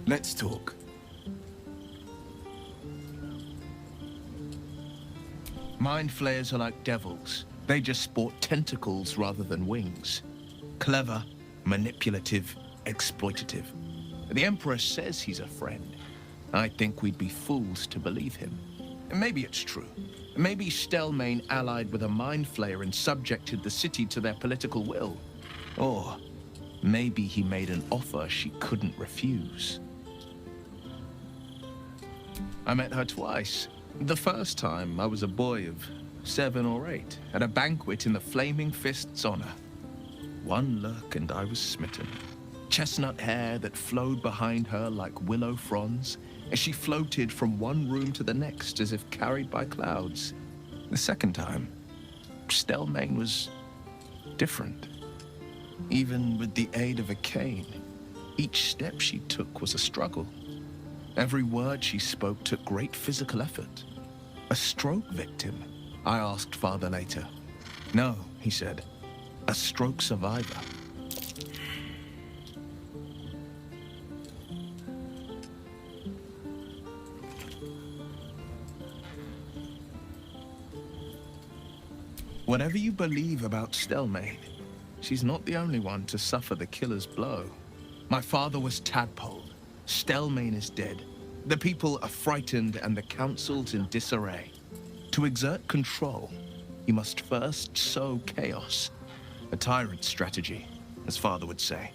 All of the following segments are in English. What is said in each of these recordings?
Let's talk. Mind flayers are like devils. They just sport tentacles rather than wings. Clever, manipulative, exploitative. The Emperor says he's a friend. I think we'd be fools to believe him. Maybe it's true. Maybe Stelmane allied with a mind flayer and subjected the city to their political will. Or maybe he made an offer she couldn't refuse. I met her twice. The first time, I was a boy of 7 or 8, at a banquet in the Flaming Fist's honor. One look and I was smitten. Chestnut hair that flowed behind her like willow fronds, as she floated from one room to the next as if carried by clouds. The second time, Stelmane was different. Even with the aid of a cane, each step she took was a struggle. Every word she spoke took great physical effort. A stroke victim? I asked Father later. No, he said. A stroke survivor. Whatever you believe about Stelmane, she's not the only one to suffer the killer's blow. My father was tadpoled. Stelmane is dead. The people are frightened and the council's in disarray. To exert control, you must first sow chaos. A tyrant's strategy, as Father would say.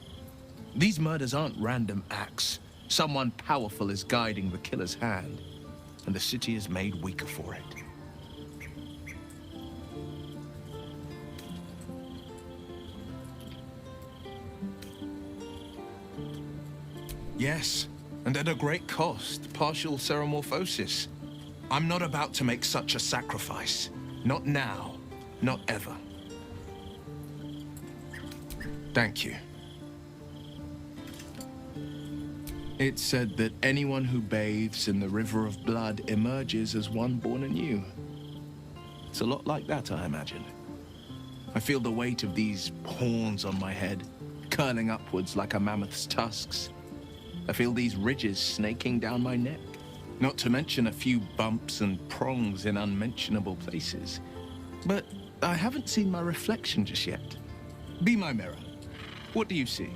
These murders aren't random acts. Someone powerful is guiding the killer's hand, and the city is made weaker for it. Yes, and at a great cost, partial ceremorphosis. I'm not about to make such a sacrifice. Not now, not ever. Thank you. It's said that anyone who bathes in the river of blood emerges as one born anew. It's a lot like that, I imagine. I feel the weight of these horns on my head, curling upwards like a mammoth's tusks. I feel these ridges snaking down my neck, not to mention a few bumps and prongs in unmentionable places. But I haven't seen my reflection just yet. Be my mirror. What do you see?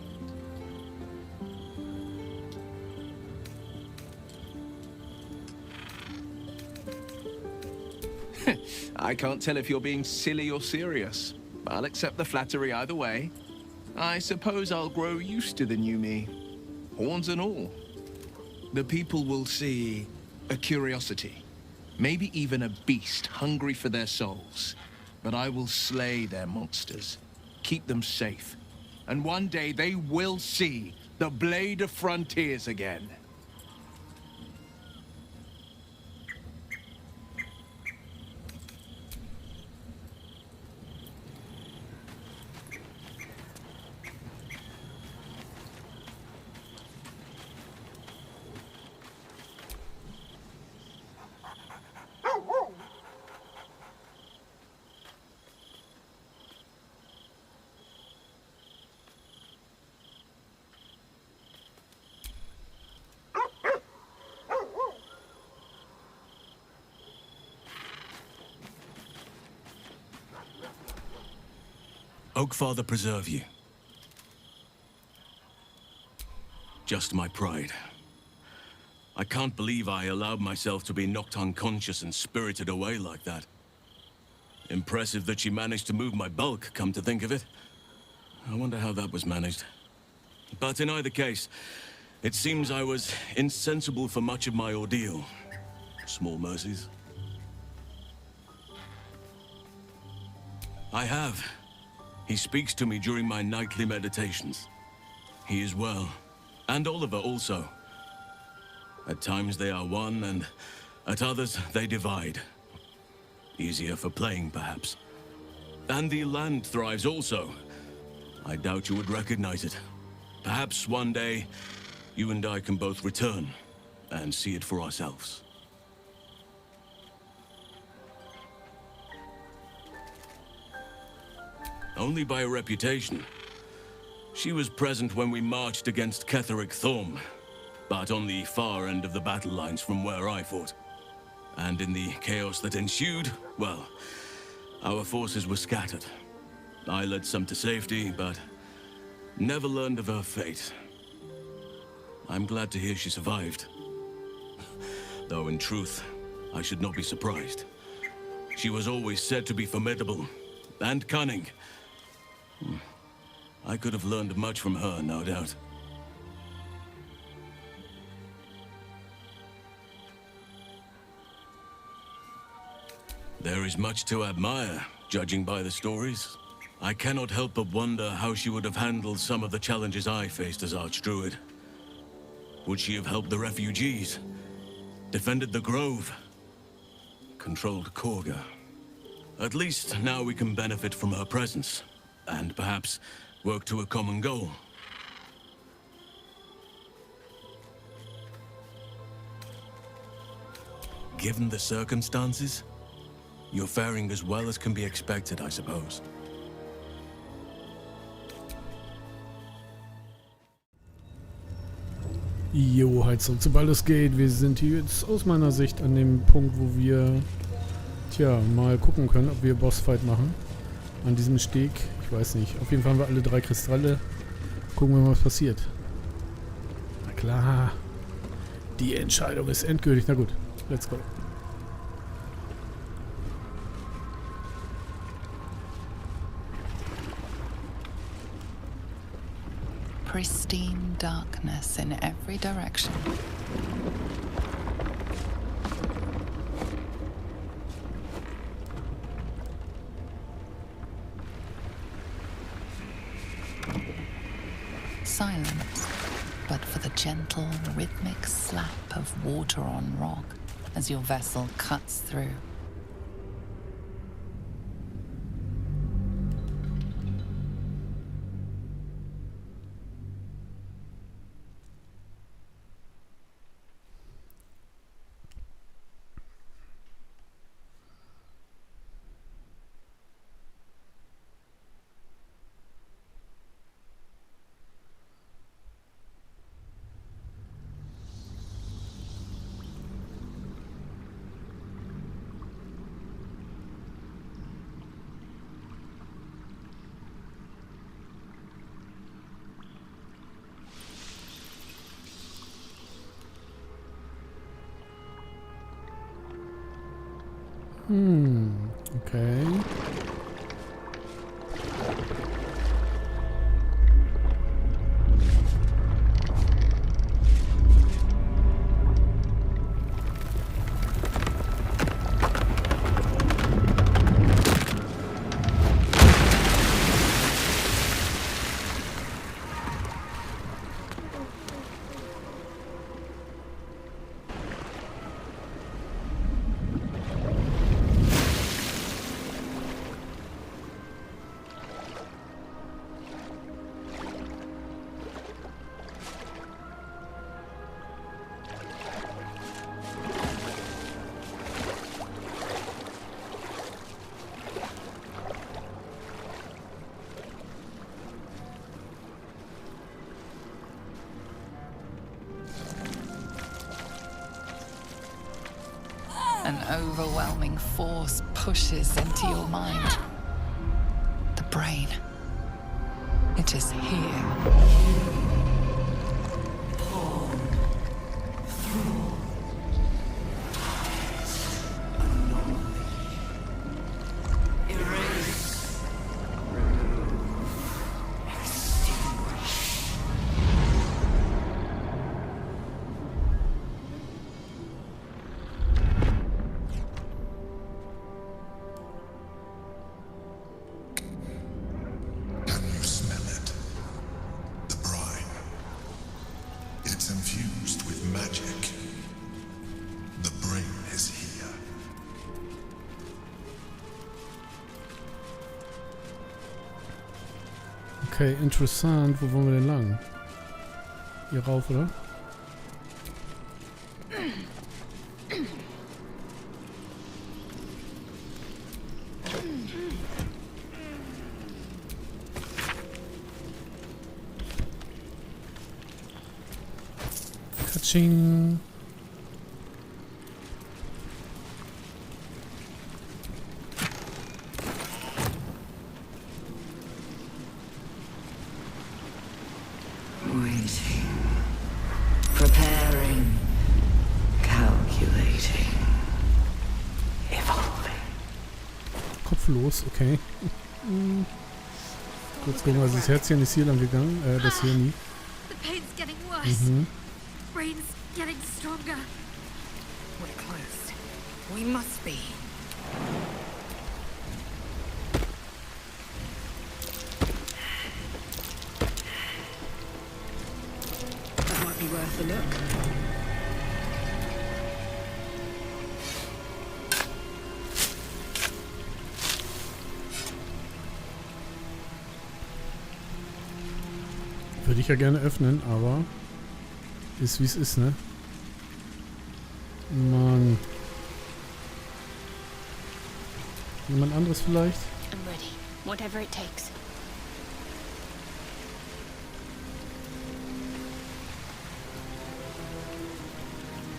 I can't tell if you're being silly or serious. I'll accept the flattery either way. I suppose I'll grow used to the new me. Horns and all. The people will see a curiosity. Maybe even a beast hungry for their souls. But I will slay their monsters. Keep them safe. And one day they will see the Blade of Frontiers again. Oakfather preserve you. Just my pride. I can't believe I allowed myself to be knocked unconscious and spirited away like that. Impressive that she managed to move my bulk, come to think of it. I wonder how that was managed. But in either case, it seems I was insensible for much of my ordeal. Small mercies. I have. He speaks to me during my nightly meditations. He is well. And Oliver also. At times they are one, and at others they divide. Easier for playing, perhaps. And the land thrives also. I doubt you would recognize it. Perhaps one day, you and I can both return and see it for ourselves. Only by reputation. She was present when we marched against Ketheric Thorm. but on the far end of the battle lines from where I fought. And in the chaos that ensued, well, our forces were scattered. I led some to safety, but never learned of her fate. I'm glad to hear she survived. Though in truth, I should not be surprised. She was always said to be formidable and cunning. I could have learned much from her, no doubt. There is much to admire, judging by the stories. I cannot help but wonder how she would have handled some of the challenges I faced as Archdruid. Would she have helped the refugees? Defended the Grove? Controlled Korga? At least now we can benefit from her presence, and perhaps work to a common goal. Given the circumstances, you're faring as well as can be expected, I suppose. Jo, halt zurück zu Baldur's Gate. Wir sind hier jetzt aus meiner Sicht an dem Punkt, wo wir, mal gucken können, ob wir Bossfight machen. An diesem Steg. Ich weiß nicht. Auf jeden Fall haben wir alle 3 Kristalle. Gucken wir mal, was passiert. Na klar. Die Entscheidung ist endgültig. Na gut, let's go. Pristine darkness in every direction. Silence, but for the gentle, rhythmic slap of water on rock as your vessel cuts through. Okay. An overwhelming force pushes into your mind. The brain. It is here. Infused with magic. The brain is here. Okay, interessant. Wo wollen wir denn lang? Hier rauf, oder? Katsching. Waiting. Preparing. Calculating. Evolving. Kopflos, okay. Kurz gucken, also das Herzchen ist hier lang gegangen, das hier nie. The pain's getting worse. Brain's getting stronger. We're close. We must be. That might be worth a look. Würde ich ja gerne öffnen, aber ist wie es ist, ne? Mann. Jemand anderes vielleicht? I'm ready. Whatever it takes.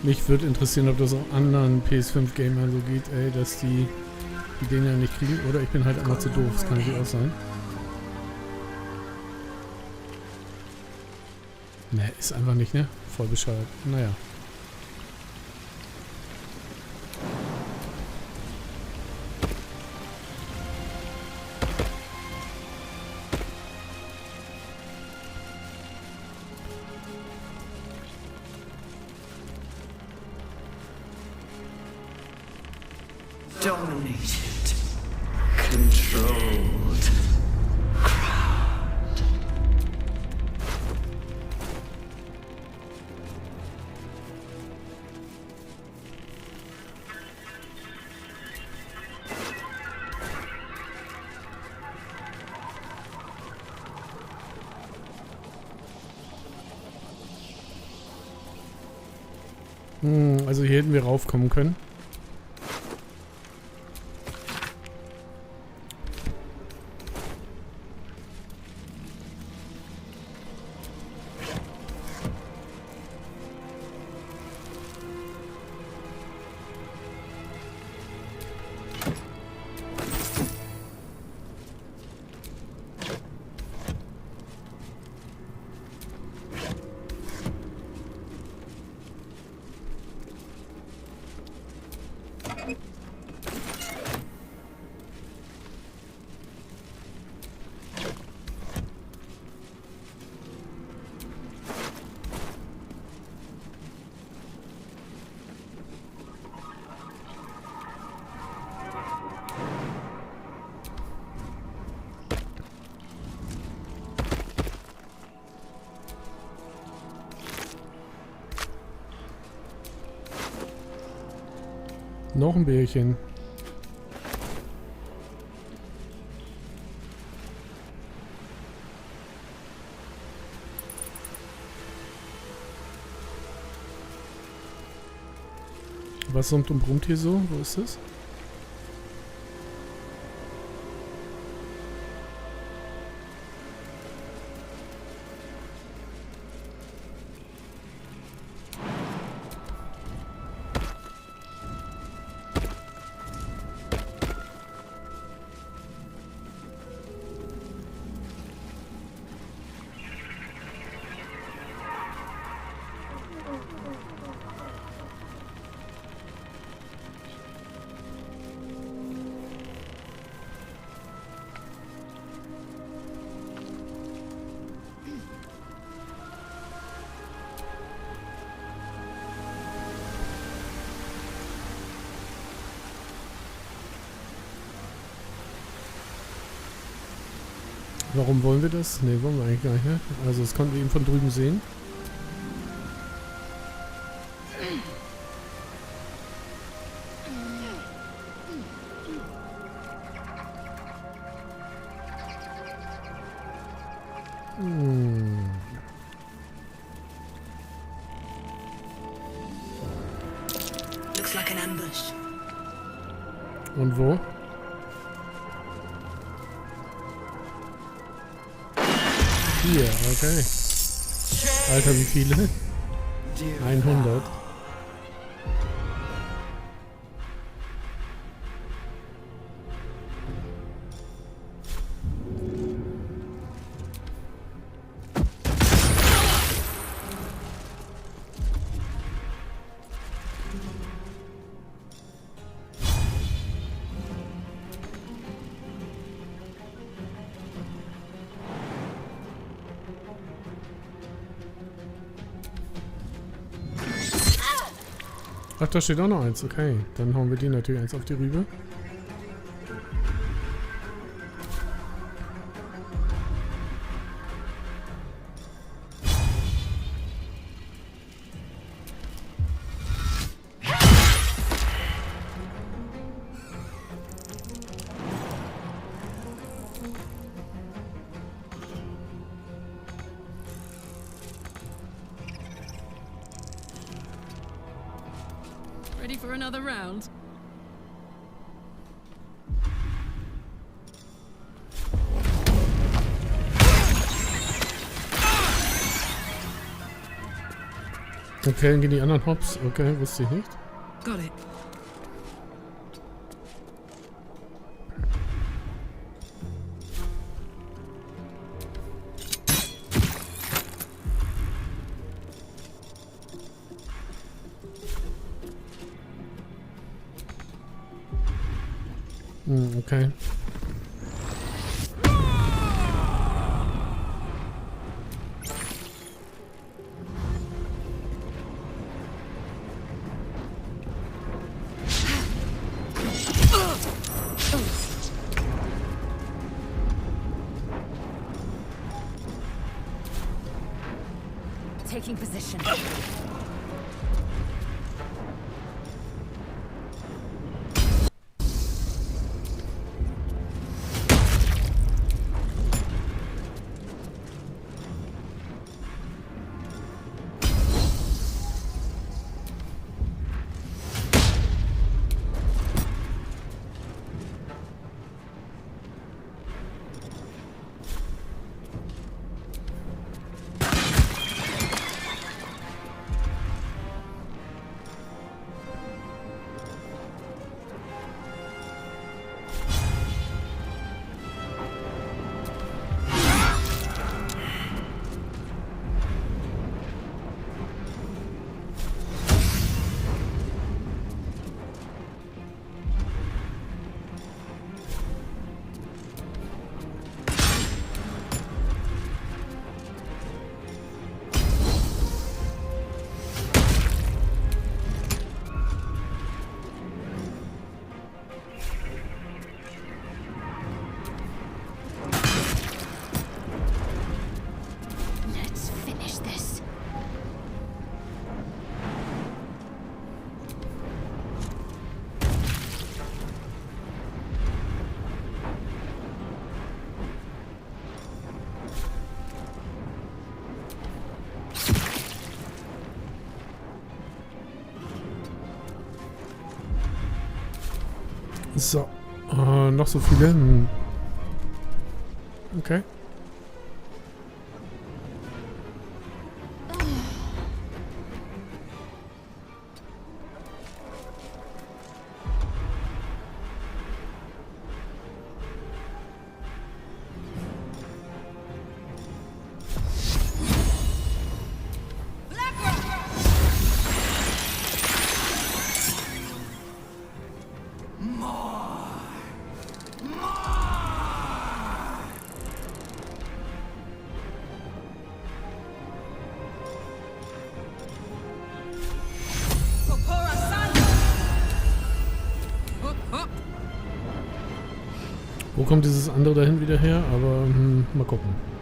Mich würde interessieren, ob das auch anderen PS5-Gamern so geht, ey, dass die Dinger nicht kriegen. Oder ich bin halt einfach zu doof, das kann natürlich auch sein. Ne, ist einfach nicht, ne? Voll bescheuert. Naja. Dominated. Controlled. Crowned. Also hier hätten wir raufkommen können. Noch ein Bärchen. Was summt und brummt hier so? Wo ist das? Warum wollen wir das? Ne, wollen wir eigentlich gar nicht, ne? Also das konnten wir eben von drüben sehen. Looks like an ambush. Und wo? Hier, okay. Alter, wie viele? 100. Ach, da steht auch noch eins. Okay, dann hauen wir die natürlich eins auf die Rübe. Ready for another round? Okay, dann gehen die anderen hops. Okay, wusste ich nicht. Got it. Okay. Taking position. So. Noch so viele. Okay. Wo kommt dieses andere dahin wieder her? Aber mal gucken.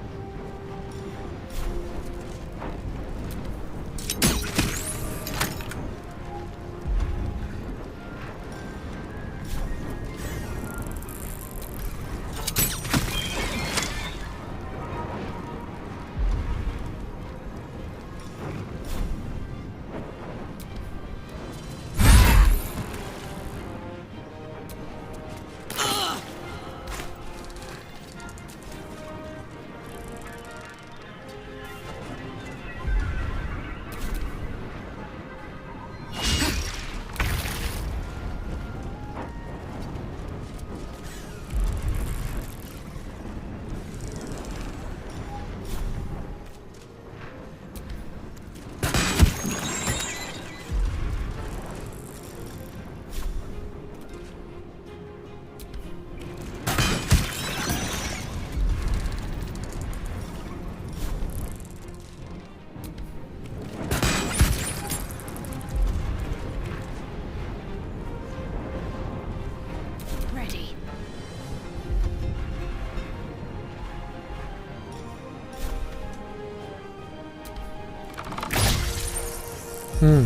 Tja,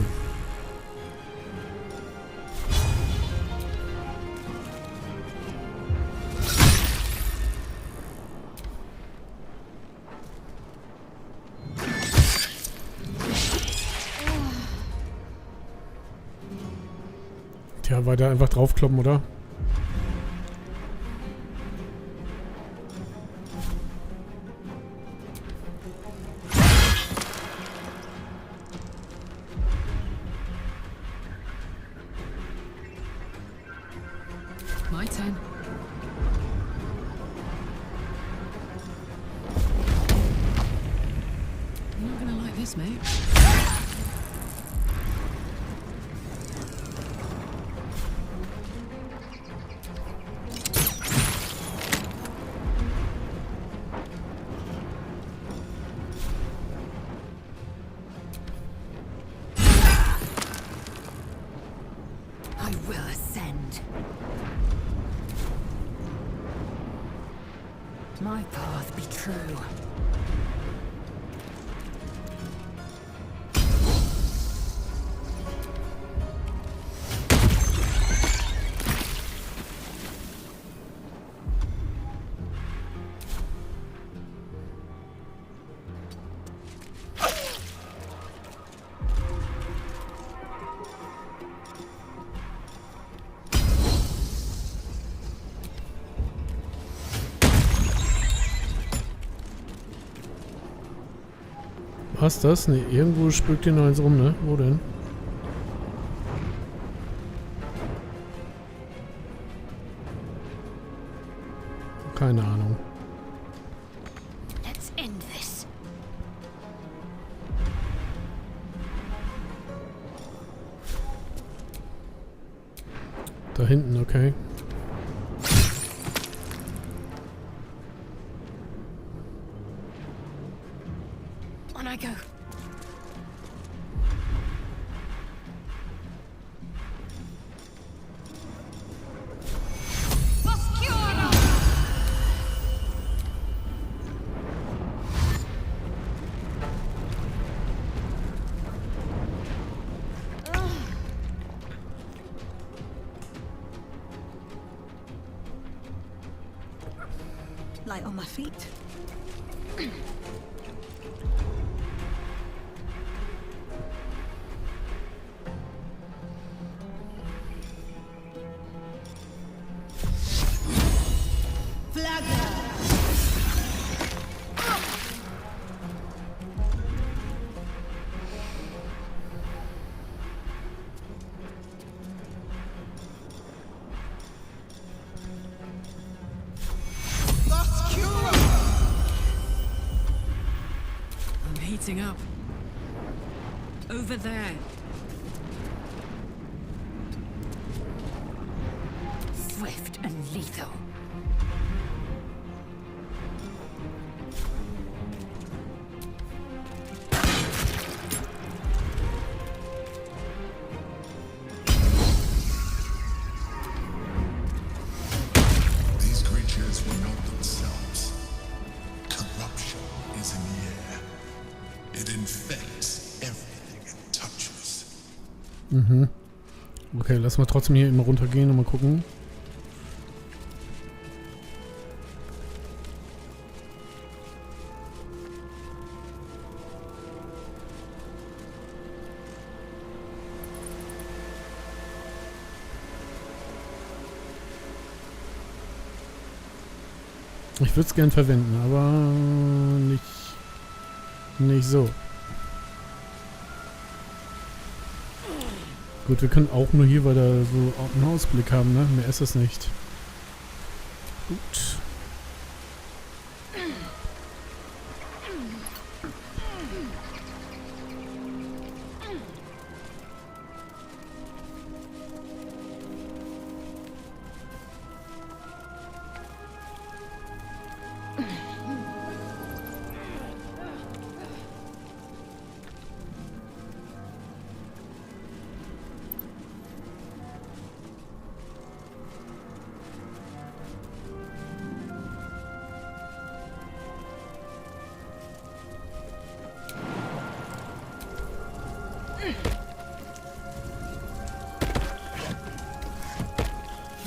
weiter einfach draufkloppen, oder? My turn. You're not gonna like this, mate. I will ascend. My path be true. Was das? Ne, irgendwo spückt hier noch eins rum, ne? Wo denn? Keine Ahnung. Let's end this. Da hinten, okay. On I go. Light on my feet. I'm heating up. Over there. Swift and lethal. These creatures were not themselves. Corruption is in the air. It infects everything it touches. Okay, lass mal trotzdem hier immer runtergehen und mal gucken. Ich würde es gern verwenden, aber nicht so. Gut, wir können auch nur hier, weil da so einen Ausblick haben, ne? Mehr ist es nicht. Gut.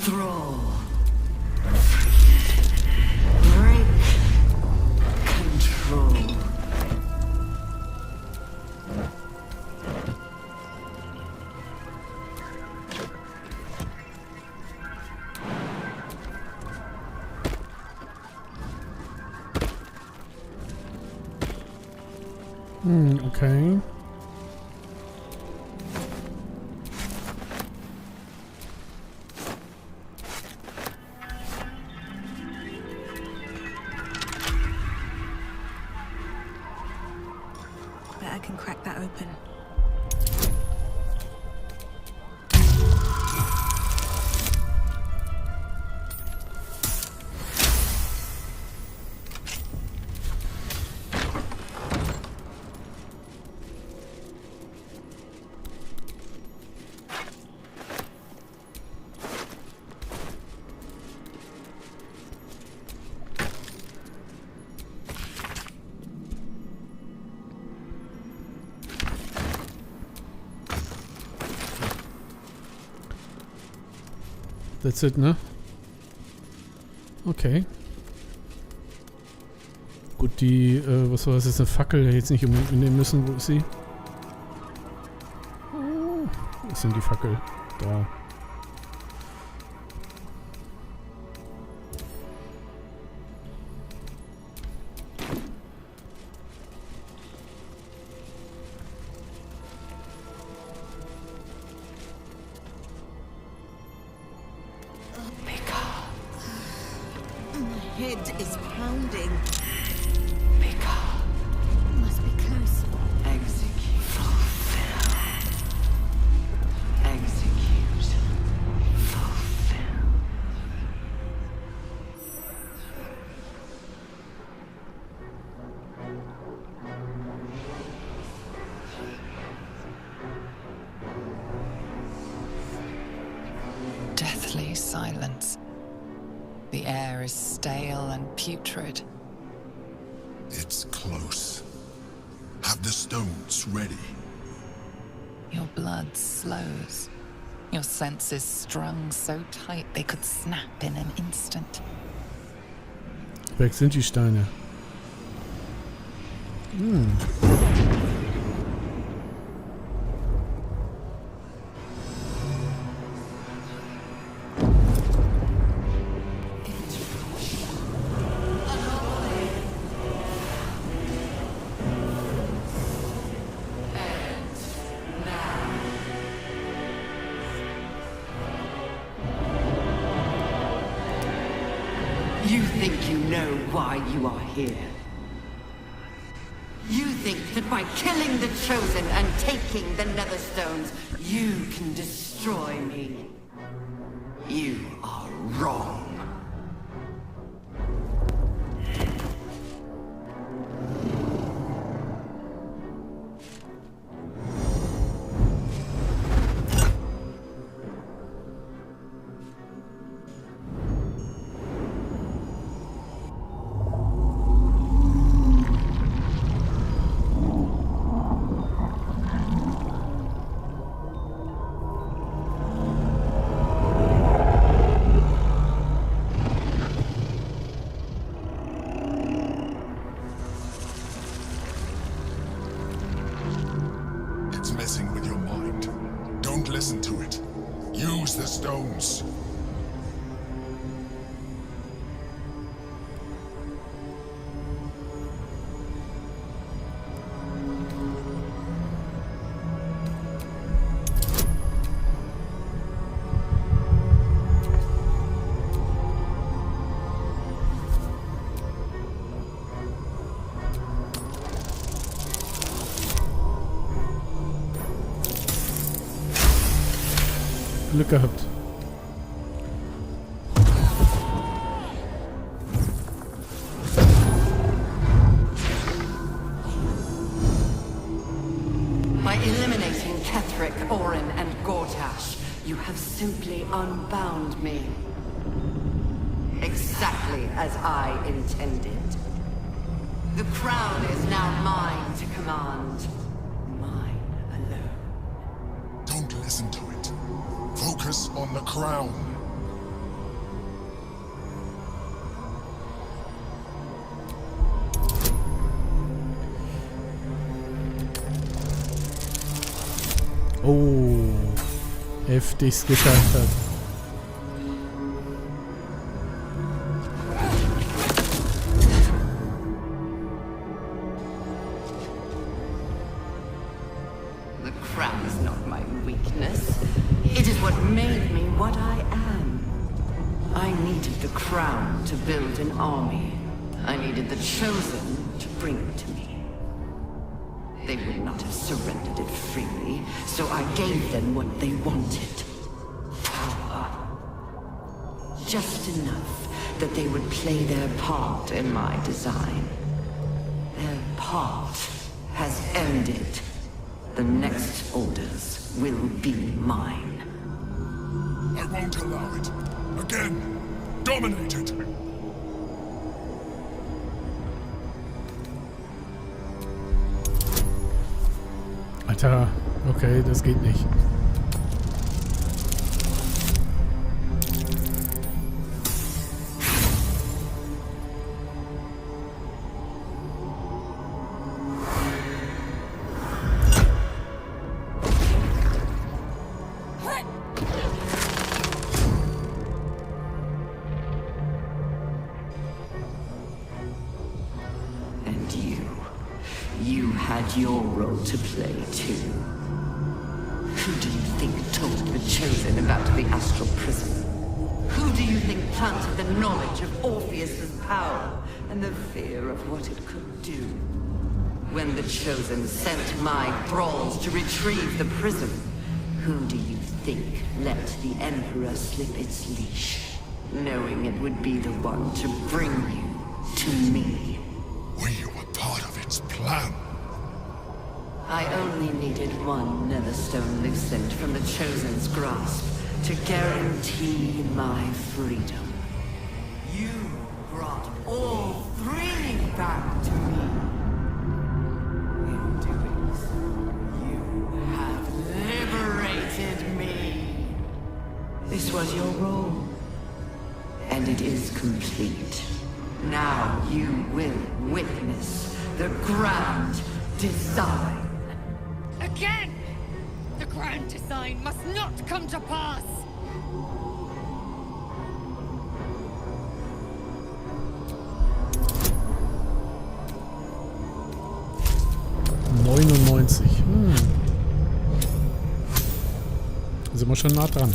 Thrall. Break control. Okay. Bet I can crack that open. That's it, ne? Okay. Gut, die, was war das jetzt, eine Fackel, der jetzt nicht mitnehmen müssen, wo ist sie? Wo ist denn die Fackel? Da. Head is pounding. Must be close. Execute. Fulfill. Execute. Fulfill. Deathly silence. The air is stale and putrid. It's close. Have the stones ready. Your blood slows. Your senses strung so tight they could snap in an instant. Weg sind die Steine. You think you know why you are here. You think that by killing the Chosen and taking the Netherstones, you can destroy me. You are wrong. It's messing with your mind. Don't listen to it. Use the stones. Glück gehabt. By eliminating Ketheric, Orin, and Gortash, you have simply unbound me. Exactly as I intended. The crown is now mine to command. Mine alone. Don't listen to it. Focus on the crown. Oh, heftigst gescheitert. The crown is not my weakness. It is what made me what I am. I needed the crown to build an army. I needed the chosen to bring it to me. They would not have surrendered it freely, so I gave them what they wanted. Power. Just enough that they would play their part in my design. Their part has ended. The next orders will be mine. I won't allow it. Again, dominate it. Alter, okay, das geht nicht. You had your role to play too. Who do you think told the Chosen about the astral prison? Who do you think planted the knowledge of Orpheus's power and the fear of what it could do? When the Chosen sent my thralls to retrieve the prism, who do you think let the Emperor slip its leash, knowing it would be the one to bring you to me? We were part of its plan. I only needed one netherstone loosened from the Chosen's grasp to guarantee my freedom. You brought all three back to me. In doing so, you have liberated me. This was your role, and it is complete. Now you will witness the grand design. Again! The grand design must not come to pass! Sind wir schon nah dran.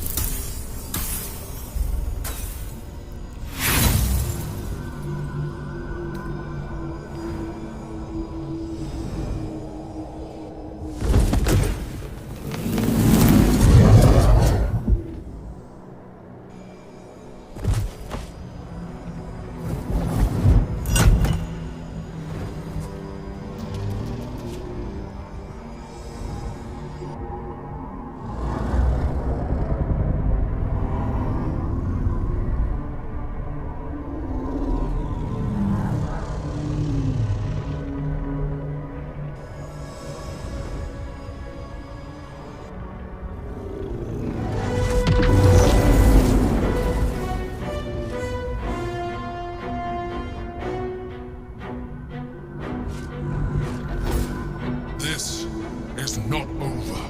This is not over.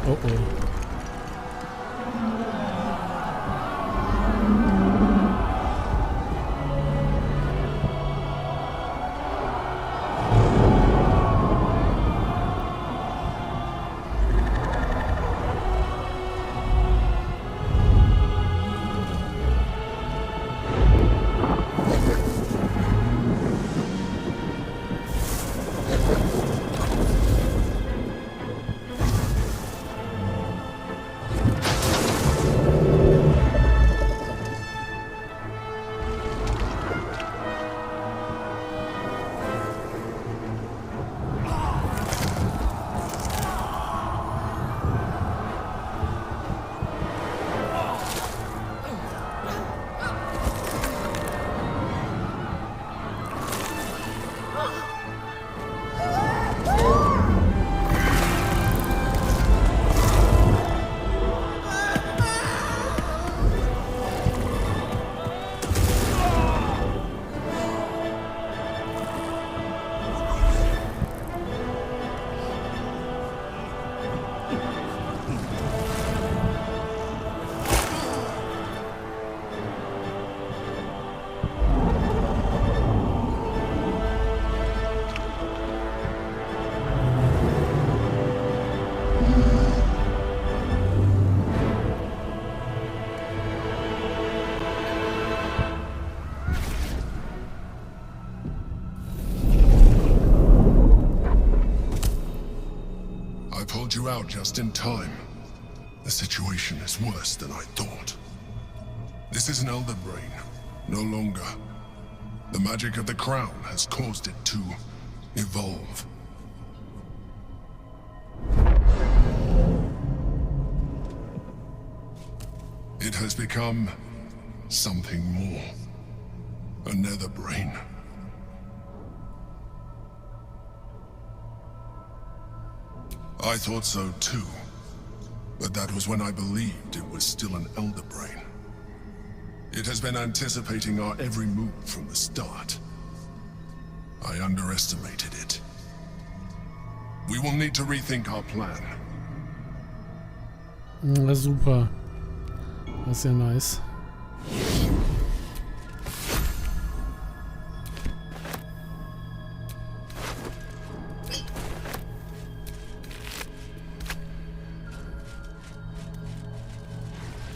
Oh oh. you out just in time. The situation is worse than I thought. This is an elder brain, no longer. The magic of the crown has caused it to evolve. It has become something more. A nether brain. I thought so too, but that was when I believed it was still an elder brain. It has been anticipating our every move from the start. I underestimated it. We will need to rethink our plan. Na super. Das ist ja nice.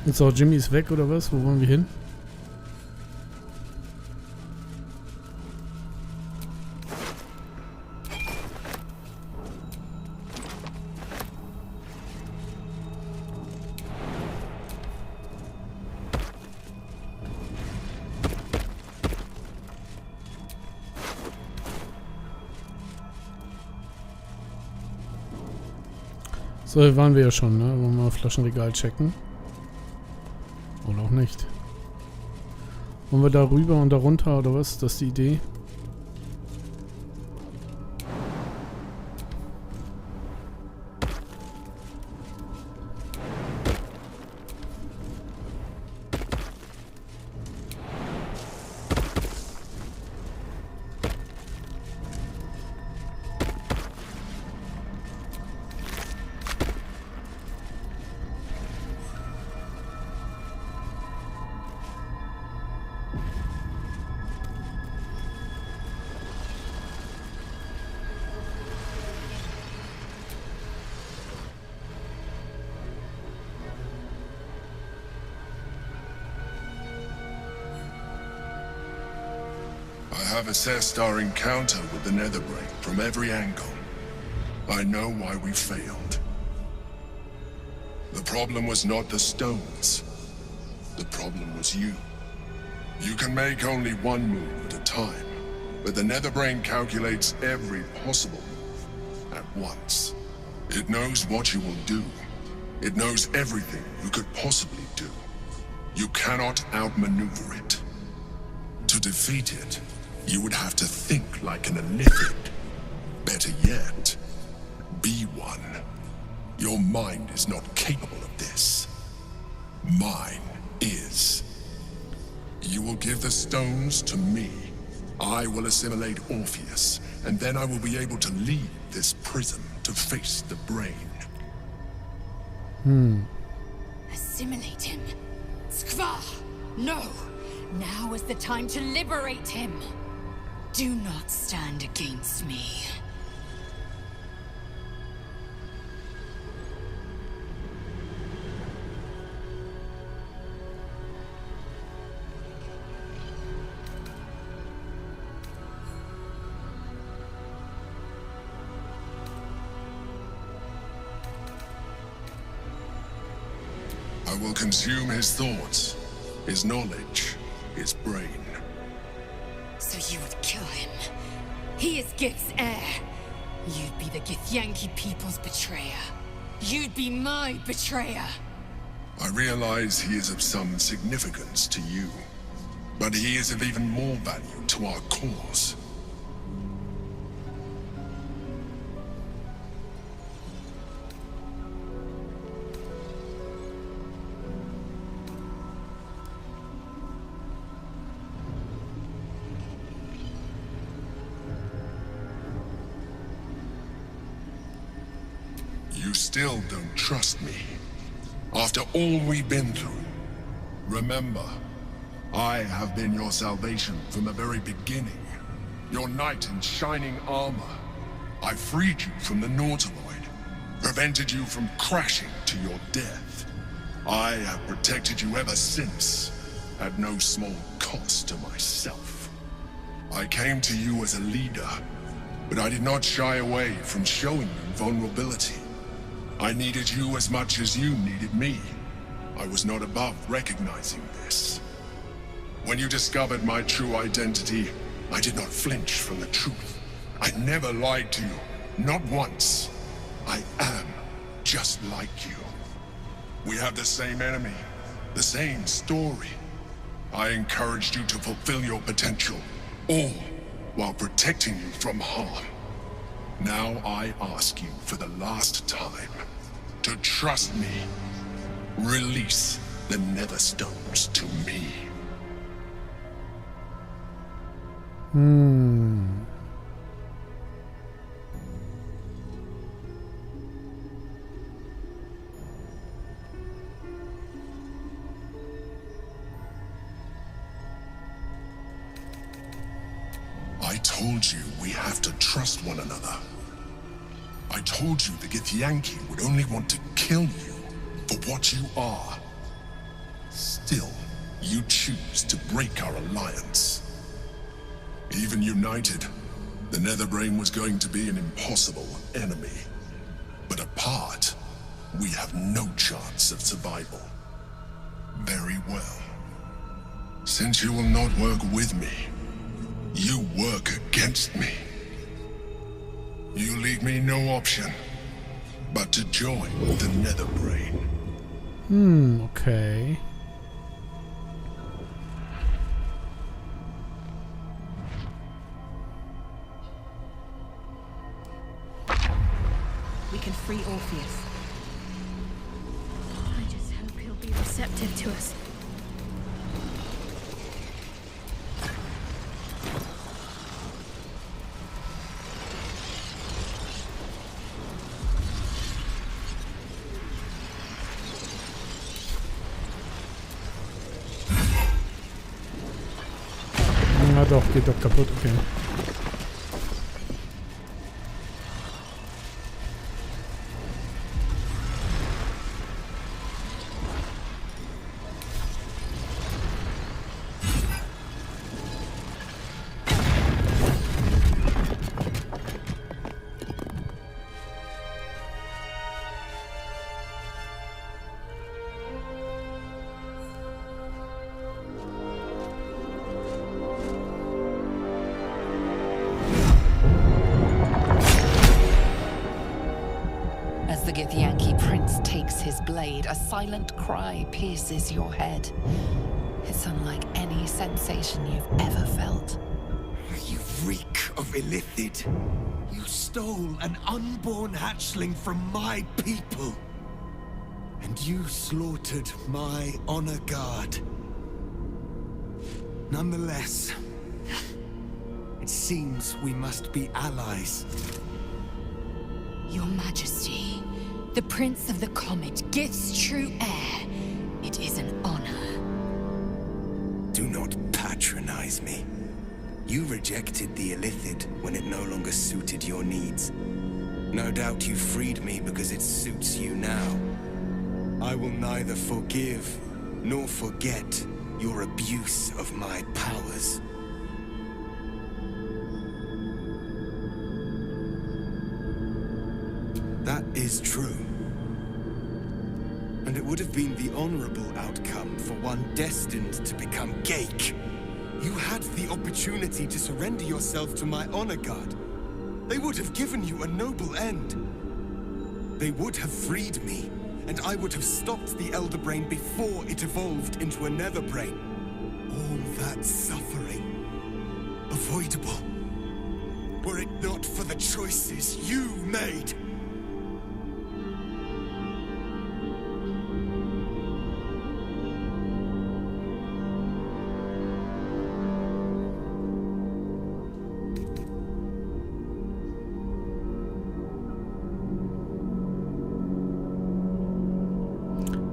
Jetzt auch Jimmy ist weg oder was? Wo wollen wir hin? So, hier waren wir ja schon, ne? Wollen wir mal Flaschenregal checken? Oder auch nicht. Wollen wir da rüber und da runter oder was? Das ist die Idee. I have assessed our encounter with the nether brain from every angle. I know why we failed. The problem was not the stones. The problem was you. You can make only one move at a time, but the nether brain calculates every possible move at once. It knows what you will do. It knows everything you could possibly do. You cannot outmaneuver it. To defeat it, you would have to think like an illithid. Better yet, be one. Your mind is not capable of this. Mine is. You will give the stones to me. I will assimilate Orpheus, and then I will be able to leave this prison to face the brain. Assimilate him. Skva! No! Now is the time to liberate him. Do not stand against me. I will consume his thoughts, his knowledge, his brain. So you would kill him. He is Gith's heir. You'd be the Githyanki people's betrayer. You'd be my betrayer. I realize he is of some significance to you, but he is of even more value to our cause. You still don't trust me. After all we've been through. Remember, I have been your salvation from the very beginning. Your knight in shining armor. I freed you from the Nautiloid. Prevented you from crashing to your death. I have protected you ever since. At no small cost to myself. I came to you as a leader, but I did not shy away from showing you vulnerability. I needed you as much as you needed me. I was not above recognizing this. When you discovered my true identity, I did not flinch from the truth. I never lied to you, not once. I am just like you. We have the same enemy, the same story. I encouraged you to fulfill your potential, all while protecting you from harm. Now I ask you for the last time to trust me. Release the nether stones to me. I told you we have to trust one another. I told you the Githyanki would only want to kill you for what you are. Still, you choose to break our alliance. Even united, the Netherbrain was going to be an impossible enemy. But apart, we have no chance of survival. Very well. Since you will not work with me, you work against me. You leave me no option but to join the Netherbrain. Okay. We can free Orpheus. I just hope he'll be receptive to us. Na doch, geht doch kaputt, okay. The Githyanki prince takes his blade, a silent cry pierces your head. It's unlike any sensation you've ever felt. You reek of illithid. You stole an unborn hatchling from my people. And you slaughtered my honor guard. Nonetheless, it seems we must be allies. Your Majesty, the Prince of the Comet gives true heir. It is an honor. Do not patronize me. You rejected the illithid when it no longer suited your needs. No doubt you freed me because it suits you now. I will neither forgive nor forget your abuse of my powers. That is true. And it would have been the honorable outcome for one destined to become Geik. You had the opportunity to surrender yourself to my honor guard. They would have given you a noble end. They would have freed me, and I would have stopped the Elder Brain before it evolved into a Nether Brain. All that suffering, avoidable, were it not for the choices you made.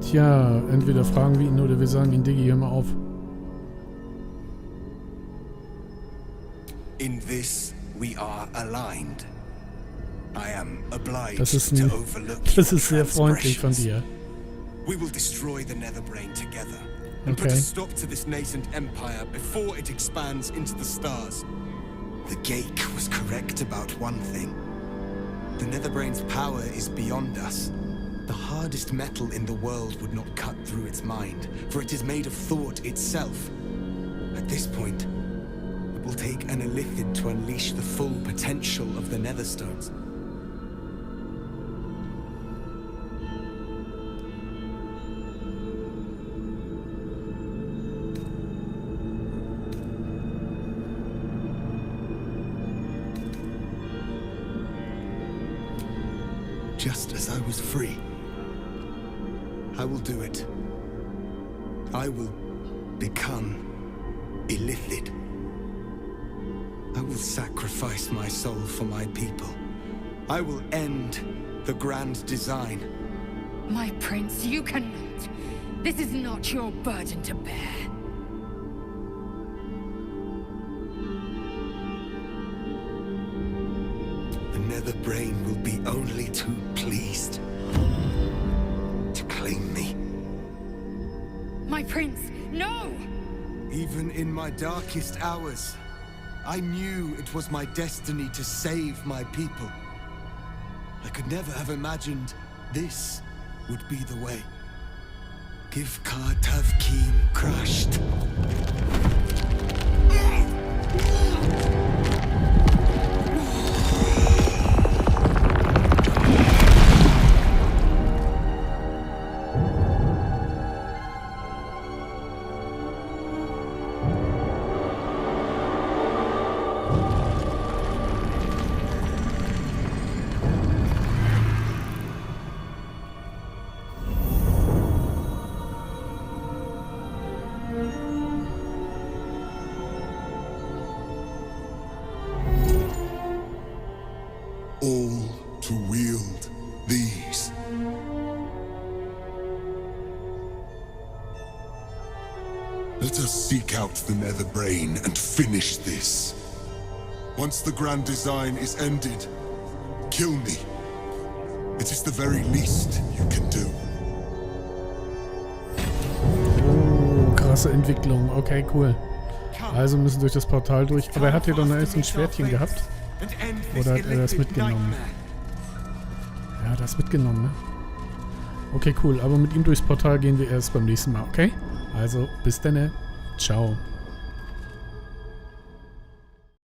Tja, entweder fragen wir ihn oder wir sagen ihn, Diggi, hör mal auf. In this we are aligned. I am obliged Das ist to overlook das your ist sehr freundlich von dir. We will destroy the Netherbrain together and put a Okay. stop to this nascent empire before it expands into the stars. The Geik was correct about one thing. The Netherbrain's power is beyond us. The hardest metal in the world would not cut through its mind, for it is made of thought itself. At this point, it will take an illithid to unleash the full potential of the Netherstones. Just as I was free, I will do it. I will become illithid. I will sacrifice my soul for my people. I will end the grand design. My prince, you cannot. This is not your burden to bear. The Nether Brain will be only too pleased to claim me. My prince, no! Even in my darkest hours, I knew it was my destiny to save my people. I could never have imagined this would be the way. Give Tavkim crushed. All to wield these. Let us seek out the Nether Brain and finish this. Once the grand design is ended, kill me. It is the very least you can do. Oh, krasse Entwicklung. Okay, cool. Also müssen durch das Portal durch. Aber er hat hier doch noch ein Schwertchen gehabt. Oder hat er das mitgenommen? Ja, das mitgenommen, ne? Okay, cool. Aber mit ihm durchs Portal gehen wir erst beim nächsten Mal, okay? Also, bis dann. Ciao.